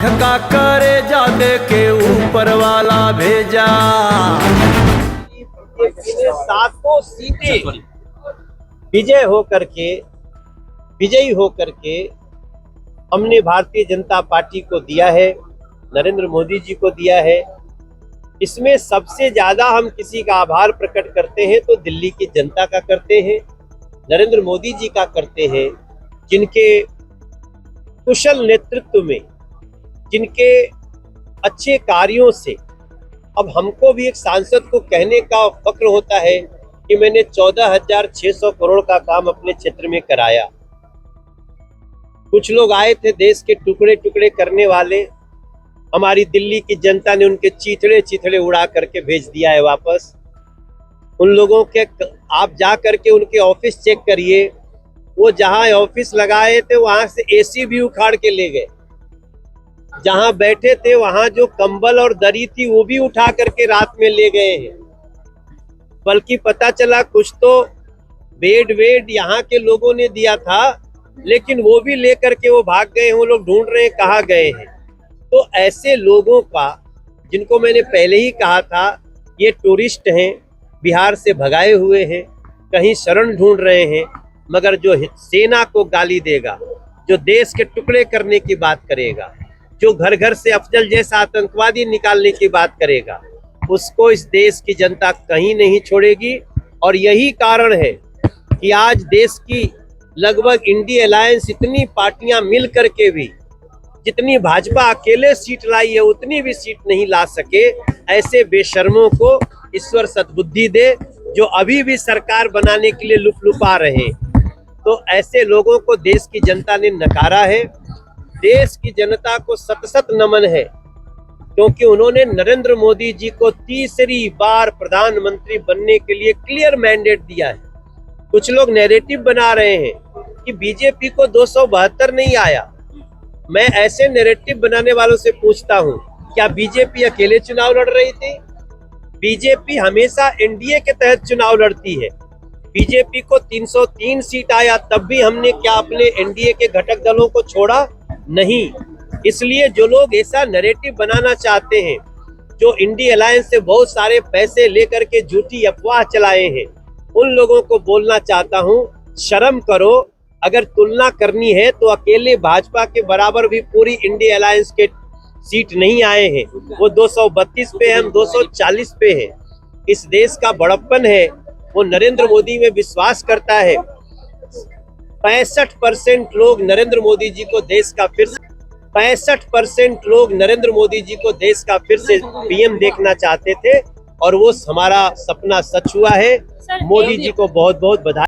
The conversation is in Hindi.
का करे जादे के ऊपर वाला भेजा। ने सातों सीटें विजयी होकर के हमने भारतीय जनता पार्टी को दिया है, नरेंद्र मोदी जी को दिया है। इसमें सबसे ज्यादा हम किसी का आभार प्रकट करते हैं तो दिल्ली की जनता का करते हैं, नरेंद्र मोदी जी का करते हैं, जिनके कुशल नेतृत्व में, जिनके अच्छे कार्यों से अब हमको भी एक सांसद को कहने का फक्र होता है कि मैंने 14,600 करोड़ का काम अपने क्षेत्र में कराया। कुछ लोग आए थे देश के टुकड़े टुकड़े करने वाले, हमारी दिल्ली की जनता ने उनके चीथड़े उड़ा करके भेज दिया है वापस। उन लोगों के आप जा करके उनके ऑफिस चेक करिए, वो जहां ऑफिस लगाए थे वहां से एसी भी उखाड़ के ले गए, जहां बैठे थे वहां जो कंबल और दरी थी वो भी उठा करके रात में ले गए हैं। बल्कि पता चला कुछ तो बेड यहाँ के लोगों ने दिया था, लेकिन वो भी लेकर के वो भाग गए हैं। वो लोग ढूंढ रहे हैं कहाँ गए हैं। तो ऐसे लोगों का, जिनको मैंने पहले ही कहा था ये टूरिस्ट हैं, बिहार से भगाए हुए हैं, कहीं शरण ढूंढ रहे हैं, मगर जो सेना को गाली देगा, जो देश के टुकड़े करने की बात करेगा, जो घर घर से अफजल जैसा आतंकवादी निकालने की बात करेगा, उसको इस देश की जनता कहीं नहीं छोड़ेगी। और यही कारण है कि आज देश की लगभग इंडिया अलायंस इतनी पार्टियां मिल करके भी जितनी भाजपा अकेले सीट लाई है उतनी भी सीट नहीं ला सके। ऐसे बेशर्मों को ईश्वर सद्बुद्धि दे जो अभी भी सरकार बनाने के लिए लुफलुपा रहे। तो ऐसे लोगों को देश की जनता ने नकारा है। देश की जनता को सत नमन है, क्योंकि उन्होंने नरेंद्र मोदी जी को तीसरी बार प्रधानमंत्री बनने के लिए क्लियर मैंडेट दिया है। कुछ लोग नैरेटिव बना रहे हैं कि बीजेपी को 272 नहीं आया। मैं ऐसे नैरेटिव बनाने वालों से पूछता हूं, क्या बीजेपी अकेले चुनाव लड़ रही थी? बीजेपी हमेशा एनडीए के तहत चुनाव लड़ती है। बीजेपी को 303 सीट आया, तब भी हमने क्या अपने एनडीए के घटक दलों को छोड़ा? नहीं। इसलिए जो लोग ऐसा नैरेटिव बनाना चाहते हैं, जो इंडिया अलायंस से बहुत सारे पैसे लेकर के झूठी अफवाह चलाए हैं, उन लोगों को बोलना चाहता हूं, शर्म करो। अगर तुलना करनी है तो अकेले भाजपा के बराबर भी पूरी इंडिया अलायंस के सीट नहीं आए हैं। वो 232 पे, हम 240 पे हैं। इस देश का बड़प्पन है, वो नरेंद्र मोदी में विश्वास करता है। 65% लोग नरेंद्र मोदी जी को देश का फिर 65% लोग नरेंद्र मोदी जी को देश का फिर से पीएम देखना चाहते थे, और वो हमारा सपना सच हुआ है। मोदी जी को बहुत बहुत बधाई।